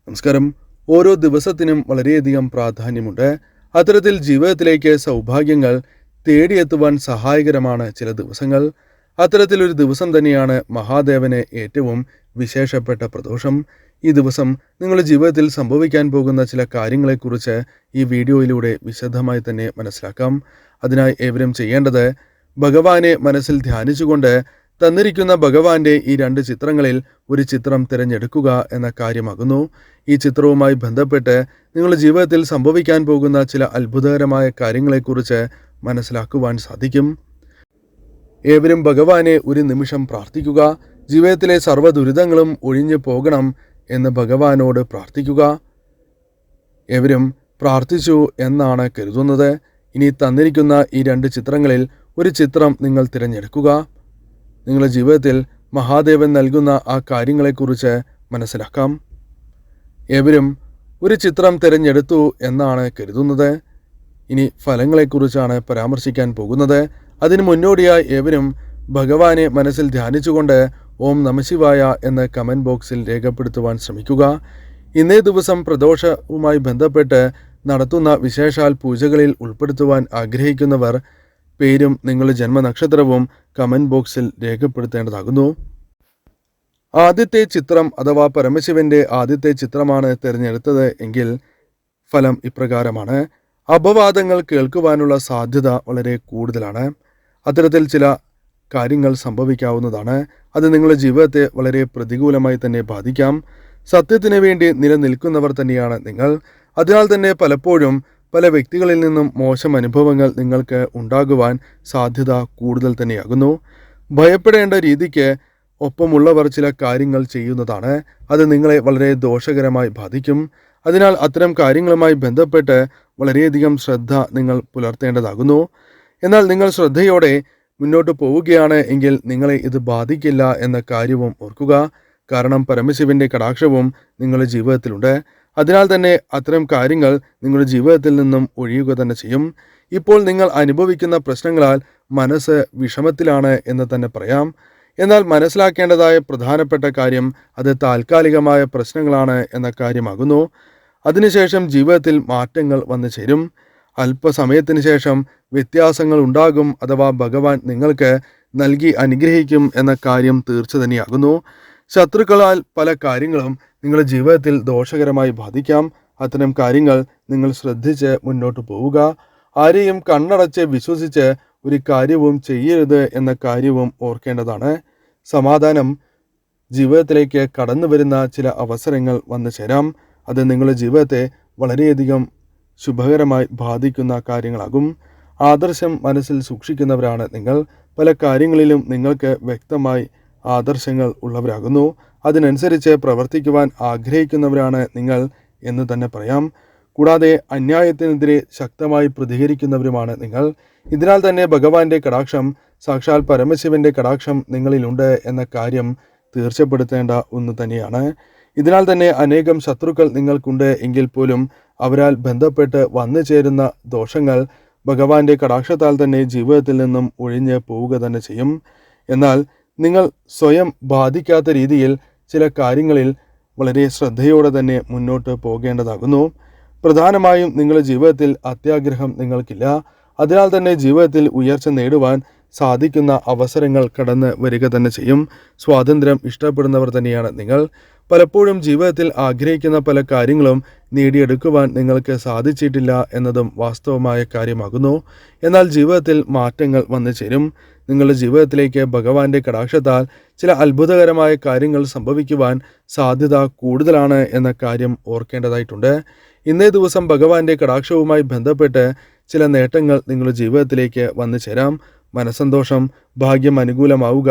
നമസ്കാരം. ഓരോ ദിവസത്തിനും വളരെയധികം പ്രാധാന്യമുണ്ട്. അത്തരത്തിൽ ജീവിതത്തിലേക്ക് സൗഭാഗ്യങ്ങൾ തേടിയെത്തുവാൻ സഹായകരമാണ് ചില ദിവസങ്ങൾ. അത്തരത്തിലൊരു ദിവസം തന്നെയാണ് മഹാദേവന് ഏറ്റവും വിശേഷപ്പെട്ട പ്രദോഷം. ഈ ദിവസം നിങ്ങളുടെ ജീവിതത്തിൽ സംഭവിക്കാൻ പോകുന്ന ചില കാര്യങ്ങളെക്കുറിച്ച് ഈ വീഡിയോയിലൂടെ വിശദമായി തന്നെ മനസ്സിലാക്കാം. അതിനായി ഏവരും ചെയ്യേണ്ടത് ഭഗവാനെ മനസ്സിൽ ധ്യാനിച്ചുകൊണ്ട് തന്നിരിക്കുന്ന ഭഗവാന്റെ ഈ 2 ചിത്രങ്ങളിൽ ഒരു ചിത്രം തിരഞ്ഞെടുക്കുക എന്ന കാര്യമാകുന്നു. ഈ ചിത്രവുമായി ബന്ധപ്പെട്ട് നിങ്ങളുടെ ജീവിതത്തിൽ സംഭവിക്കാൻ പോകുന്ന ചില അത്ഭുതകരമായ കാര്യങ്ങളെക്കുറിച്ച് മനസ്സിലാക്കുവാൻ സാധിക്കും. ഏവരും ഭഗവാനെ ഒരു നിമിഷം പ്രാർത്ഥിക്കുക. ജീവിതത്തിലെ സർവ്വ ദുരിതങ്ങളും ഒഴിഞ്ഞു പോകണം എന്ന് ഭഗവാനോട് പ്രാർത്ഥിക്കുക. ഏവരും പ്രാർത്ഥിച്ചു എന്നാണ് കരുതുന്നത്. ഇനി തന്നിരിക്കുന്ന ഈ 2 ചിത്രങ്ങളിൽ ഒരു ചിത്രം നിങ്ങൾ തിരഞ്ഞെടുക്കുക. നിങ്ങളുടെ ജീവിതത്തിൽ മഹാദേവൻ നൽകുന്ന ആ കാര്യങ്ങളെക്കുറിച്ച് മനസ്സിലാക്കാം. ഏവരും ഒരു ചിത്രം തിരഞ്ഞെടുത്തു എന്നാണ് കരുതുന്നത്. ഇനി ഫലങ്ങളെക്കുറിച്ചാണ് പരാമർശിക്കാൻ പോകുന്നത്. അതിനു മുന്നോടിയായി ഏവരും ഭഗവാനെ മനസ്സിൽ ധ്യാനിച്ചുകൊണ്ട് ഓം നമഃശിവായ എന്ന് കമൻറ്റ് ബോക്സിൽ രേഖപ്പെടുത്തുവാൻ ശ്രമിക്കുക. ഇന്നേ ദിവസം പ്രദോഷവുമായി ബന്ധപ്പെട്ട് നടത്തുന്ന വിശേഷാൽ പൂജകളിൽ ഉൾപ്പെടുത്തുവാൻ ആഗ്രഹിക്കുന്നവർ പേരും നിങ്ങളുടെ ജന്മനക്ഷത്രവും കമൻറ്റ് ബോക്സിൽ രേഖപ്പെടുത്തേണ്ടതാകുന്നു. ആദ്യത്തെ ചിത്രം അഥവാ പരമശിവന്റെ ആദ്യത്തെ ചിത്രമാണ് തിരഞ്ഞെടുത്തത് എങ്കിൽ ഫലം ഇപ്രകാരമാണ്. അപവാദങ്ങൾ കേൾക്കുവാനുള്ള സാധ്യത വളരെ കൂടുതലാണ്. അത്തരത്തിൽ ചില കാര്യങ്ങൾ സംഭവിക്കാവുന്നതാണ്. അത് നിങ്ങളുടെ ജീവിതത്തെ വളരെ പ്രതികൂലമായി തന്നെ ബാധിക്കാം. സത്യത്തിന് വേണ്ടി നിലനിൽക്കുന്നവർ തന്നെയാണ് നിങ്ങൾ. അതിനാൽ തന്നെ പലപ്പോഴും പല വ്യക്തികളിൽ നിന്നും മോശം അനുഭവങ്ങൾ നിങ്ങൾക്ക് ഉണ്ടാകുവാൻ സാധ്യത കൂടുതൽ തന്നെയാകുന്നു. ഭയപ്പെടേണ്ട രീതിക്ക് ഒപ്പമുള്ളവർ ചില കാര്യങ്ങൾ ചെയ്യുന്നതാണ്. അത് നിങ്ങളെ വളരെ ദോഷകരമായി ബാധിക്കും. അതിനാൽ അത്തരം കാര്യങ്ങളുമായി ബന്ധപ്പെട്ട് വളരെയധികം ശ്രദ്ധ നിങ്ങൾ പുലർത്തേണ്ടതാകുന്നു. എന്നാൽ നിങ്ങൾ ശ്രദ്ധയോടെ മുന്നോട്ട് പോവുകയാണ് എങ്കിൽ നിങ്ങളെ ഇത് ബാധിക്കില്ല എന്ന കാര്യവും ഓർക്കുക. കാരണം പരമശിവന്റെ കടാക്ഷവും നിങ്ങളുടെ ജീവിതത്തിലുണ്ട്. അതിനാൽ തന്നെ അത്തരം കാര്യങ്ങൾ നിങ്ങളുടെ ജീവിതത്തിൽ നിന്നും ഒഴിയുക തന്നെ ചെയ്യും. ഇപ്പോൾ നിങ്ങൾ അനുഭവിക്കുന്ന പ്രശ്നങ്ങളാൽ മനസ്സ് വിഷമത്തിലാണ് എന്ന് തന്നെ പറയാം. എന്നാൽ മനസ്സിലാക്കേണ്ടതായ പ്രധാനപ്പെട്ട കാര്യം അത് താൽക്കാലികമായ പ്രശ്നങ്ങളാണ് എന്ന കാര്യമാകുന്നു. അതിനുശേഷം ജീവിതത്തിൽ മാറ്റങ്ങൾ വന്നു ചേരും. അല്പസമയത്തിന് ശേഷം വ്യത്യാസങ്ങൾ ഉണ്ടാകും. അഥവാ ഭഗവാൻ നിങ്ങൾക്ക് നൽകി അനുഗ്രഹിക്കും എന്ന കാര്യം തീർച്ച തന്നെയാകുന്നു. ശത്രുക്കളാൽ പല കാര്യങ്ങളും നിങ്ങളുടെ ജീവിതത്തിൽ ദോഷകരമായി ബാധിക്കാം. അത്തരം കാര്യങ്ങൾ നിങ്ങൾ ശ്രദ്ധിച്ച് മുന്നോട്ട് പോവുക. ആരെയും കണ്ണടച്ച് വിശ്വസിച്ച് ഒരു കാര്യവും ചെയ്യരുത് എന്ന കാര്യവും ഓർക്കേണ്ടതാണ്. സമാധാനം ജീവിതത്തിലേക്ക് കടന്നു വരുന്ന ചില അവസരങ്ങൾ വന്നു ചേരാം. അത് നിങ്ങളുടെ ജീവിതത്തെ വളരെയധികം ശുഭകരമായി ബാധിക്കുന്ന കാര്യങ്ങളാകും. ആദർശം മനസ്സിൽ സൂക്ഷിക്കുന്നവരാണ് നിങ്ങൾ. പല കാര്യങ്ങളിലും നിങ്ങൾക്ക് വ്യക്തമായി ആദർശങ്ങൾ ഉള്ളവരാകുന്നു. അതിനനുസരിച്ച് പ്രവർത്തിക്കുവാൻ ആഗ്രഹിക്കുന്നവരാണ് നിങ്ങൾ എന്ന് തന്നെ പറയാം. കൂടാതെ അന്യായത്തിനെതിരെ ശക്തമായി പ്രതികരിക്കുന്നവരുമാണ് നിങ്ങൾ. ഇതിനാൽ തന്നെ ഭഗവാന്റെ കടാക്ഷം, സാക്ഷാൽ പരമശിവന്റെ കടാക്ഷം നിങ്ങളിലുണ്ട് എന്ന കാര്യം തീർച്ചപ്പെടുത്തേണ്ട ഒന്ന് തന്നെയാണ്. ഇതിനാൽ തന്നെ അനേകം ശത്രുക്കൾ നിങ്ങൾക്കുണ്ട് എങ്കിൽ പോലും അവരാൽ ബന്ധപ്പെട്ട് വന്നു ചേരുന്ന ദോഷങ്ങൾ ഭഗവാന്റെ കടാക്ഷത്താൽ തന്നെ ജീവിതത്തിൽ നിന്നും ഒഴിഞ്ഞ് പോവുക തന്നെ ചെയ്യും. എന്നാൽ നിങ്ങൾ സ്വയം ബാധിക്കാത്ത രീതിയിൽ ചില കാര്യങ്ങളിൽ വളരെ ശ്രദ്ധയോടെ തന്നെ മുന്നോട്ട് പോകേണ്ടതാകുന്നു. പ്രധാനമായും നിങ്ങളുടെ ജീവിതത്തിൽ അത്യാഗ്രഹം നിങ്ങൾക്കില്ല. അതിനാൽ തന്നെ ജീവിതത്തിൽ ഉയർച്ച നേടുവാൻ സാധിക്കുന്ന അവസരങ്ങൾ കടന്ന് വരിക തന്നെ ചെയ്യും. സ്വാതന്ത്ര്യം ഇഷ്ടപ്പെടുന്നവർ തന്നെയാണ് നിങ്ങൾ. പലപ്പോഴും ജീവിതത്തിൽ ആഗ്രഹിക്കുന്ന പല കാര്യങ്ങളും നേടിയെടുക്കുവാൻ നിങ്ങൾക്ക് സാധിച്ചിട്ടില്ല എന്നതും വാസ്തവമായ കാര്യമാകുന്നു. എന്നാൽ ജീവിതത്തിൽ മാറ്റങ്ങൾ വന്നു ചേരും. നിങ്ങളുടെ ജീവിതത്തിലേക്ക് ഭഗവാന്റെ കടാക്ഷത്താൽ ചില അത്ഭുതകരമായ കാര്യങ്ങൾ സംഭവിക്കുവാൻ സാധ്യത കൂടുതലാണ് എന്ന കാര്യം ഓർക്കേണ്ടതായിട്ടുണ്ട്. ഇന്നേ ദിവസം ഭഗവാന്റെ കടാക്ഷവുമായി ബന്ധപ്പെട്ട് ചില നേട്ടങ്ങൾ നിങ്ങളുടെ ജീവിതത്തിലേക്ക് വന്നു ചേരാം. മനസ്സന്തോഷം, ഭാഗ്യം അനുകൂലമാവുക,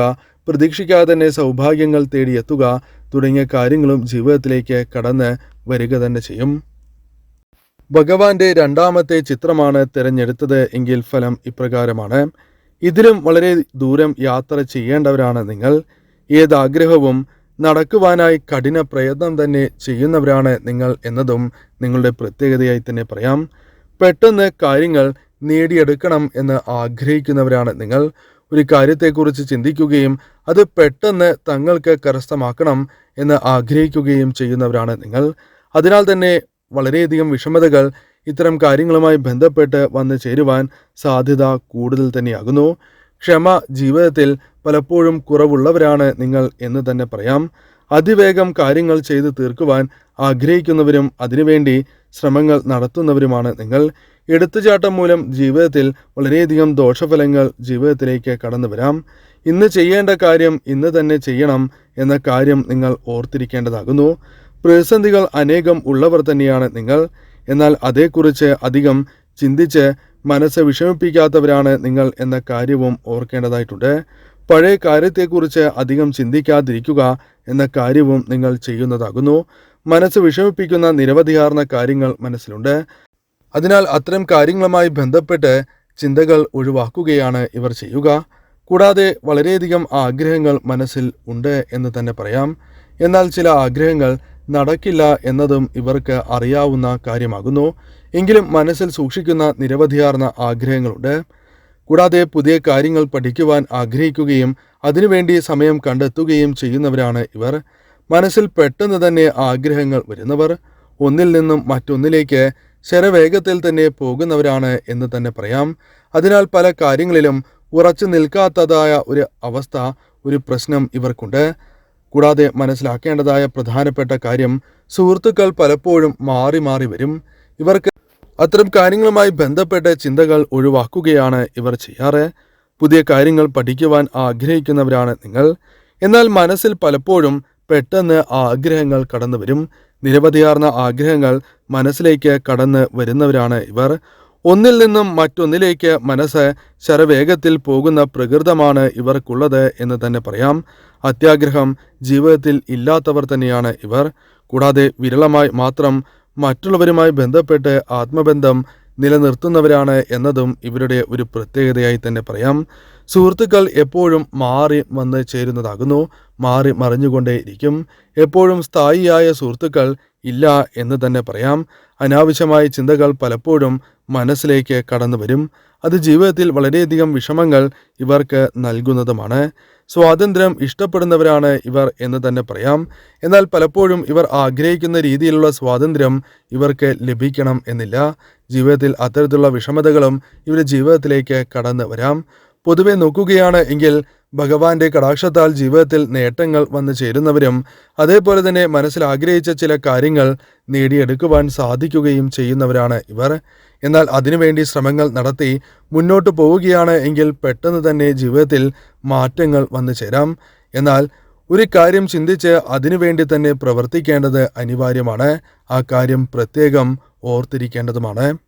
പ്രതീക്ഷിക്കാതെ തന്നെ സൗഭാഗ്യങ്ങൾ തേടിയെത്തുക തുടങ്ങിയ കാര്യങ്ങളും ജീവിതത്തിലേക്ക് കടന്ന് വരിക തന്നെ ചെയ്യും. ഭഗവാന്റെ 2ാമത്തെ ചിത്രമാണ് തിരഞ്ഞെടുത്തത് എങ്കിൽ ഫലം ഇപ്രകാരമാണ്. ഇതിലും വളരെ ദൂരം യാത്ര ചെയ്യേണ്ടവരാണ് നിങ്ങൾ. ഏതാഗ്രഹവും നടക്കുവാനായി കഠിന പ്രയത്നം തന്നെ ചെയ്യുന്നവരാണ് നിങ്ങൾ എന്നതും നിങ്ങളുടെ പ്രത്യേകതയായി തന്നെ പറയാം. പെട്ടെന്ന് കാര്യങ്ങൾ നേടിയെടുക്കണം എന്ന് ആഗ്രഹിക്കുന്നവരാണ് നിങ്ങൾ. ഒരു കാര്യത്തെക്കുറിച്ച് ചിന്തിക്കുകയും അത് പെട്ടെന്ന് തങ്ങൾക്ക് കരസ്ഥമാക്കണം എന്ന് ആഗ്രഹിക്കുകയും ചെയ്യുന്നവരാണ് നിങ്ങൾ. അതിനാൽ തന്നെ വളരെയധികം വിഷമതകൾ ഇത്തരം കാര്യങ്ങളുമായി ബന്ധപ്പെട്ട് വന്നു ചേരുവാൻ സാധ്യത കൂടുതൽ തന്നെയാകുന്നു. ക്ഷമ ജീവിതത്തിൽ പലപ്പോഴും കുറവുള്ളവരാണ് നിങ്ങൾ എന്ന് തന്നെ പറയാം. അതിവേഗം കാര്യങ്ങൾ ചെയ്തു തീർക്കുവാൻ ആഗ്രഹിക്കുന്നവരും അതിനുവേണ്ടി ശ്രമങ്ങൾ നടത്തുന്നവരുമാണ് നിങ്ങൾ. എടുത്തുചാട്ടം മൂലം ജീവിതത്തിൽ വളരെയധികം ദോഷഫലങ്ങൾ ജീവിതത്തിലേക്ക് കടന്നു വരാം. ഇന്ന് ചെയ്യേണ്ട കാര്യം ഇന്ന് തന്നെ ചെയ്യണം എന്ന കാര്യം നിങ്ങൾ ഓർത്തിരിക്കേണ്ടതാകുന്നു. പ്രതിസന്ധികൾ അനേകം ഉള്ളവർ തന്നെയാണ് നിങ്ങൾ. എന്നാൽ അതേക്കുറിച്ച് അധികം ചിന്തിച്ച് മനസ്സ് വിഷമിപ്പിക്കാത്തവരാണ് നിങ്ങൾ എന്ന കാര്യവും ഓർക്കേണ്ടതായിട്ടുണ്ട്. പഴയ കാര്യത്തെക്കുറിച്ച് അധികം ചിന്തിക്കാതിരിക്കുക എന്ന കാര്യവും നിങ്ങൾ ചെയ്യുന്നതാകുന്നു. മനസ്സ് വിഷമിപ്പിക്കുന്ന നിരവധിയാർന്ന കാര്യങ്ങൾ മനസ്സിലുണ്ട്. അതിനാൽ അത്തരം കാര്യങ്ങളുമായി ബന്ധപ്പെട്ട് ചിന്തകൾ ഒഴിവാക്കുകയാണ് ഇവർ ചെയ്യുക. കൂടാതെ വളരെയധികം ആഗ്രഹങ്ങൾ മനസ്സിൽ ഉണ്ട് എന്ന് തന്നെ പറയാം. എന്നാൽ ചില ആഗ്രഹങ്ങൾ നടക്കില്ല എന്നതും ഇവർക്ക് അറിയാവുന്ന കാര്യമാകുന്നു. എങ്കിലും മനസ്സിൽ സൂക്ഷിക്കുന്ന നിരവധിയാർന്ന ആഗ്രഹങ്ങളുണ്ട്. കൂടാതെ പുതിയ കാര്യങ്ങൾ പഠിക്കുവാൻ ആഗ്രഹിക്കുകയും അതിനുവേണ്ടി സമയം കണ്ടെത്തുകയും ചെയ്യുന്നവരാണ് ഇവർ. മനസ്സിൽ പെട്ടെന്ന് തന്നെ ആഗ്രഹങ്ങൾ വരുന്നവർ, ഒന്നിൽ നിന്നും മറ്റൊന്നിലേക്ക് ശരവേഗത്തിൽ തന്നെ പോകുന്നവരാണ് എന്ന് തന്നെ പറയാം. അതിനാൽ പല കാര്യങ്ങളിലും ഉറച്ചു നിൽക്കാത്തതായ ഒരു അവസ്ഥ, ഒരു പ്രശ്നം ഇവർക്കുണ്ട്. കൂടാതെ മനസ്സിലാക്കേണ്ടതായ പ്രധാനപ്പെട്ട കാര്യം, സുഹൃത്തുക്കൾ പലപ്പോഴും മാറി മാറി വരും. ഇവർക്ക് അത്തരം കാര്യങ്ങളുമായി ബന്ധപ്പെട്ട ചിന്തകൾ ഒഴിവാക്കുകയാണ് ഇവർ ചെയ്യാറ്. പുതിയ കാര്യങ്ങൾ പഠിക്കുവാൻ ആഗ്രഹിക്കുന്നവരാണ് നിങ്ങൾ. എന്നാൽ മനസ്സിൽ പലപ്പോഴും പെട്ടെന്ന് ആഗ്രഹങ്ങൾ കടന്നു വരും. നിരവധിയാർന്ന ആഗ്രഹങ്ങൾ മനസ്സിലേക്ക് കടന്ന് വരുന്നവരാണ് ഇവർ. ഒന്നിൽ നിന്നും മറ്റൊന്നിലേക്ക് മനസ്സ് ശരവേഗത്തിൽ പോകുന്ന പ്രകൃതമാണ് ഇവർക്കുള്ളത് എന്ന് തന്നെ പറയാം. അത്യാഗ്രഹം ജീവിതത്തിൽ ഇല്ലാത്തവർ തന്നെയാണ് ഇവർ. കൂടാതെ വിരളമായി മാത്രം മറ്റുള്ളവരുമായി ബന്ധപ്പെട്ട് ആത്മബന്ധം നിലനിർത്തുന്നവരാണ് എന്നതും ഇവരുടെ ഒരു പ്രത്യേകതയായി തന്നെ പറയാം. സുഹൃത്തുക്കൾ എപ്പോഴും മാറി വന്ന് ചേരുന്നതാകുന്നു. മാറി മറിഞ്ഞുകൊണ്ടേയിരിക്കും. എപ്പോഴും സ്ഥായിയായ സുഹൃത്തുക്കൾ ഇല്ല എന്ന് തന്നെ പറയാം. അനാവശ്യമായ ചിന്തകൾ പലപ്പോഴും മനസ്സിലേക്ക് കടന്നു വരും. അത് ജീവിതത്തിൽ വളരെയധികം വിഷമങ്ങൾ ഇവർക്ക് നൽകുന്നതുമാണ്. സ്വാതന്ത്ര്യം ഇഷ്ടപ്പെടുന്നവരാണ് ഇവർ എന്ന് തന്നെ പറയാം. എന്നാൽ പലപ്പോഴും ഇവർ ആഗ്രഹിക്കുന്ന രീതിയിലുള്ള സ്വാതന്ത്ര്യം ഇവർക്ക് ലഭിക്കണം എന്നില്ല. ജീവിതത്തിൽ അത്തരത്തിലുള്ള വിഷമതകളും ഇവരുടെ ജീവിതത്തിലേക്ക് കടന്നു വരാം. പൊതുവെ നോക്കുകയാണ് എങ്കിൽ ഭഗവാന്റെ കടാക്ഷത്താൽ ജീവിതത്തിൽ നേട്ടങ്ങൾ വന്നു ചേരുന്നവരും അതേപോലെ തന്നെ മനസ്സിൽ ആഗ്രഹിച്ച ചില കാര്യങ്ങൾ നേടിയെടുക്കുവാൻ സാധിക്കുകയും ചെയ്യുന്നവരാണ് ഇവർ. എന്നാൽ അതിനുവേണ്ടി ശ്രമങ്ങൾ നടത്തി മുന്നോട്ട് പോവുകയാണ് എങ്കിൽ പെട്ടെന്ന് തന്നെ ജീവിതത്തിൽ മാറ്റങ്ങൾ വന്നു ചേരാം. എന്നാൽ ഒരു കാര്യം ചിന്തിച്ച് അതിനുവേണ്ടി തന്നെ പ്രവർത്തിക്കേണ്ടത് അനിവാര്യമാണ്. ആ കാര്യം പ്രത്യേകം ഓർത്തിരിക്കേണ്ടതുമാണ്.